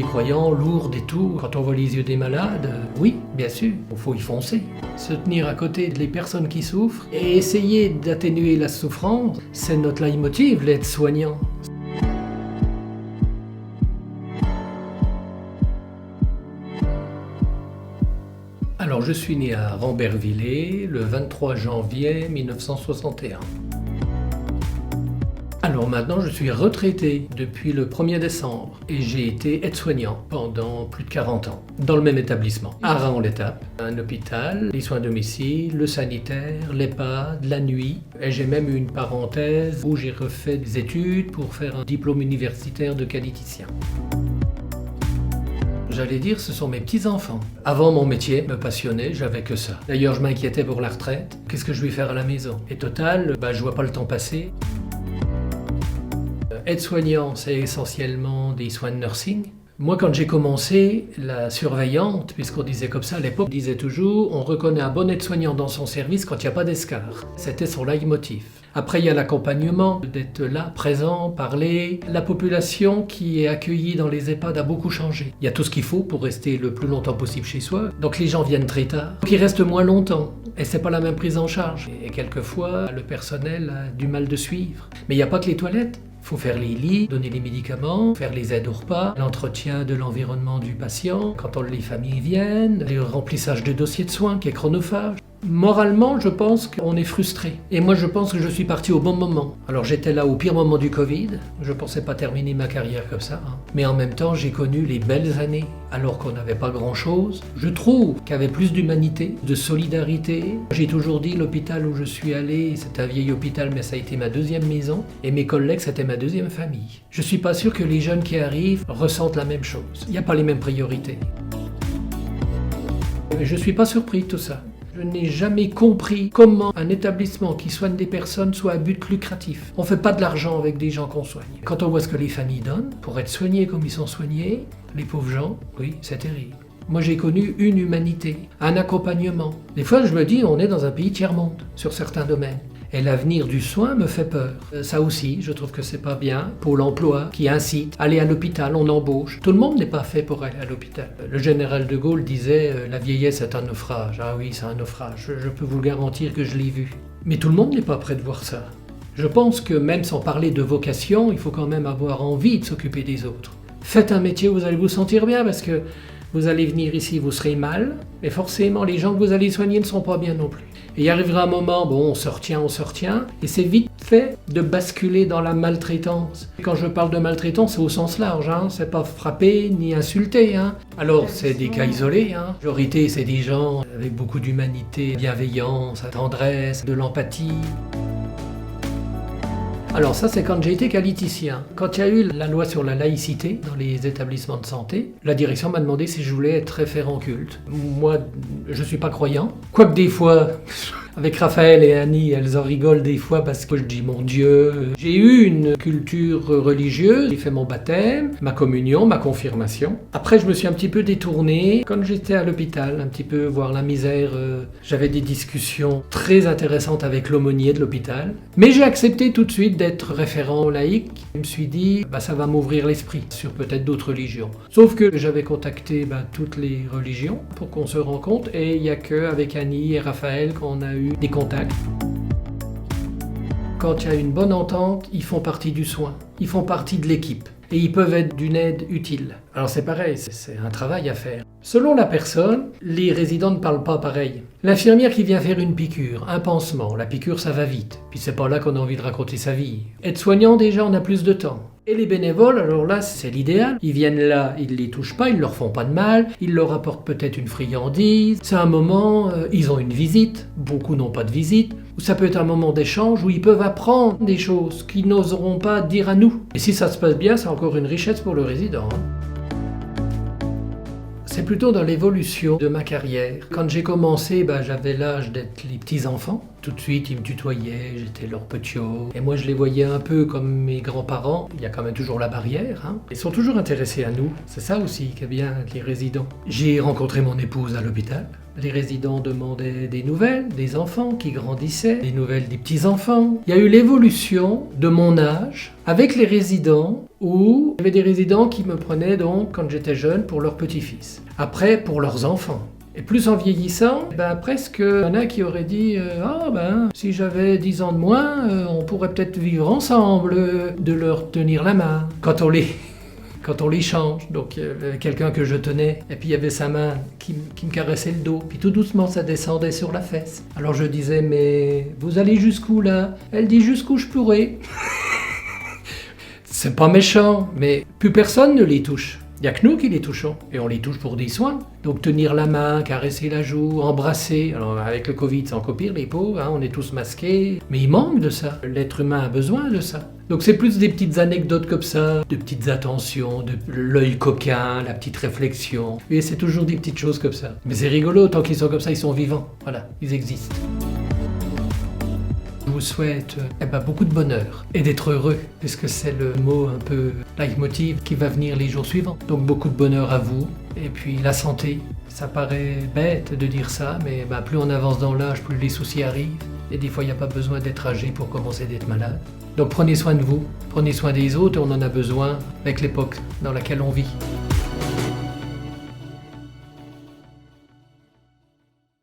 Les croyants, lourdes et tout, quand on voit les yeux des malades, oui, bien sûr, il faut y foncer. Se tenir à côté des personnes qui souffrent et essayer d'atténuer la souffrance, c'est notre leitmotiv, l'aide-soignant. Alors je suis né à Rambervillers le 23 janvier 1961. Alors maintenant, je suis retraité depuis le 1er décembre et j'ai été aide-soignant pendant plus de 40 ans dans le même établissement, à Raon-l'Étape, un hôpital, les soins à domicile, le sanitaire, l'EHPAD, la nuit. Et j'ai même eu une parenthèse où j'ai refait des études pour faire un diplôme universitaire de qualiticien. J'allais dire, ce sont mes petits-enfants. Avant, mon métier me passionnait, j'avais que ça. D'ailleurs, je m'inquiétais pour la retraite. Qu'est-ce que je vais faire à la maison? Et total, je vois pas le temps passer. Aide-soignant, c'est essentiellement des soins de nursing. Moi, quand j'ai commencé, la surveillante, puisqu'on disait comme ça à l'époque, disait toujours « on reconnaît un bon aide-soignant dans son service quand il n'y a pas d'escar ». C'était son leitmotiv. Après, il y a l'accompagnement, d'être là, présent, parler. La population qui est accueillie dans les EHPAD a beaucoup changé. Il y a tout ce qu'il faut pour rester le plus longtemps possible chez soi. Donc les gens viennent très tard, donc ils restent moins longtemps. Et c'est pas la même prise en charge. Et quelquefois, le personnel a du mal de suivre. Mais il n'y a pas que les toilettes. Il faut faire les lits, donner les médicaments, faire les aides au repas, l'entretien de l'environnement du patient, quand les familles viennent, le remplissage de dossiers de soins qui est chronophage. Moralement, je pense qu'on est frustré. Et moi, je pense que je suis parti au bon moment. Alors, j'étais là au pire moment du Covid. Je pensais pas terminer ma carrière comme ça. Mais en même temps, j'ai connu les belles années, alors qu'on n'avait pas grand-chose. Je trouve qu'il y avait plus d'humanité, de solidarité. J'ai toujours dit, l'hôpital où je suis allé, c'est un vieil hôpital, mais ça a été ma deuxième maison. Et mes collègues, c'était ma deuxième famille. Je suis pas sûr que les jeunes qui arrivent ressentent la même chose. Il n'y a pas les mêmes priorités. Je suis pas surpris de tout ça. Je n'ai jamais compris comment un établissement qui soigne des personnes soit à but lucratif. On ne fait pas de l'argent avec des gens qu'on soigne. Quand on voit ce que les familles donnent pour être soignés comme ils sont soignés, les pauvres gens, oui, c'est terrible. Moi, j'ai connu une humanité, un accompagnement. Des fois, je me dis, on est dans un pays tiers-monde sur certains domaines. Et l'avenir du soin me fait peur. Ça aussi, je trouve que c'est pas bien. Pôle emploi qui incite, aller à l'hôpital, on embauche. Tout le monde n'est pas fait pour aller à l'hôpital. Le général de Gaulle disait la vieillesse est un naufrage. Ah oui, c'est un naufrage. Je peux vous le garantir que je l'ai vu. Mais tout le monde n'est pas prêt de voir ça. Je pense que même sans parler de vocation, il faut quand même avoir envie de s'occuper des autres. Faites un métier où vous allez vous sentir bien parce que vous allez venir ici, vous serez mal, mais forcément les gens que vous allez soigner ne sont pas bien non plus. Et il arrivera un moment, on se retient, et c'est vite fait de basculer dans la maltraitance. Et quand je parle de maltraitance, c'est au sens large, c'est pas frapper ni insulter. Alors c'est des cas isolés, La majorité, c'est des gens avec beaucoup d'humanité, bienveillance, tendresse, de l'empathie. Alors ça, c'est quand j'ai été qualiticien. Quand il y a eu la loi sur la laïcité dans les établissements de santé, la direction m'a demandé si je voulais être référent culte. Moi, je suis pas croyant. Quoique des fois, avec Raphaël et Annie, elles en rigolent des fois parce que je dis mon Dieu. J'ai eu une culture religieuse, j'ai fait mon baptême, ma communion, ma confirmation. Après, je me suis un petit peu détourné. Quand j'étais à l'hôpital, un petit peu voir la misère, j'avais des discussions très intéressantes avec l'aumônier de l'hôpital. Mais j'ai accepté tout de suite d'être référent laïque. Je me suis dit, ça va m'ouvrir l'esprit sur peut-être d'autres religions. Sauf que j'avais contacté toutes les religions pour qu'on se rencontre et il n'y a qu'avec Annie et Raphaël qu'on a eu des contacts. Quand il y a une bonne entente, ils font partie du soin, ils font partie de l'équipe et ils peuvent être d'une aide utile. Alors c'est pareil, c'est un travail à faire. Selon la personne, les résidents ne parlent pas pareil. L'infirmière qui vient faire une piqûre, un pansement, la piqûre ça va vite, puis c'est pas là qu'on a envie de raconter sa vie. Être soignant déjà, on a plus de temps. Et les bénévoles, alors là, c'est l'idéal. Ils viennent là, ils ne les touchent pas, ils ne leur font pas de mal, ils leur apportent peut-être une friandise. C'est un moment, ils ont une visite, beaucoup n'ont pas de visite. Ou ça peut être un moment d'échange où ils peuvent apprendre des choses qu'ils n'oseront pas dire à nous. Et si ça se passe bien, c'est encore une richesse pour le résident. C'est plutôt dans l'évolution de ma carrière. Quand j'ai commencé, j'avais l'âge d'être les petits-enfants. Tout de suite, ils me tutoyaient, j'étais leur petiot. Et moi, je les voyais un peu comme mes grands-parents. Il y a quand même toujours la barrière. Ils sont toujours intéressés à nous. C'est ça aussi qui est bien avec les résidents. J'ai rencontré mon épouse à l'hôpital. Les résidents demandaient des nouvelles, des enfants qui grandissaient, des nouvelles des petits-enfants. Il y a eu l'évolution de mon âge avec les résidents où il y avait des résidents qui me prenaient donc quand j'étais jeune pour leurs petits-fils. Après pour leurs enfants. Et plus en vieillissant, presque il y en a qui auraient dit si j'avais 10 ans de moins, on pourrait peut-être vivre ensemble, de leur tenir la main quand on les change. Donc il y avait quelqu'un que je tenais, et puis il y avait sa main qui me caressait le dos, puis tout doucement ça descendait sur la fesse. Alors je disais, mais vous allez jusqu'où là? Elle dit, jusqu'où je pourrai. C'est pas méchant, mais plus personne ne les touche. Il n'y a que nous qui les touchons, et on les touche pour des soins. Donc tenir la main, caresser la joue, embrasser. Alors avec le Covid, c'est encore pire, les pauvres, on est tous masqués. Mais il manque de ça. L'être humain a besoin de ça. Donc c'est plus des petites anecdotes comme ça, de petites attentions, de l'œil coquin, la petite réflexion. Et c'est toujours des petites choses comme ça. Mais c'est rigolo, tant qu'ils sont comme ça, ils sont vivants. Voilà, ils existent. Je vous souhaite beaucoup de bonheur et d'être heureux, puisque c'est le mot un peu leitmotiv qui va venir les jours suivants. Donc beaucoup de bonheur à vous, et puis la santé. Ça paraît bête de dire ça, mais plus on avance dans l'âge, plus les soucis arrivent. Et des fois, il n'y a pas besoin d'être âgé pour commencer d'être malade. Donc prenez soin de vous, prenez soin des autres, on en a besoin avec l'époque dans laquelle on vit.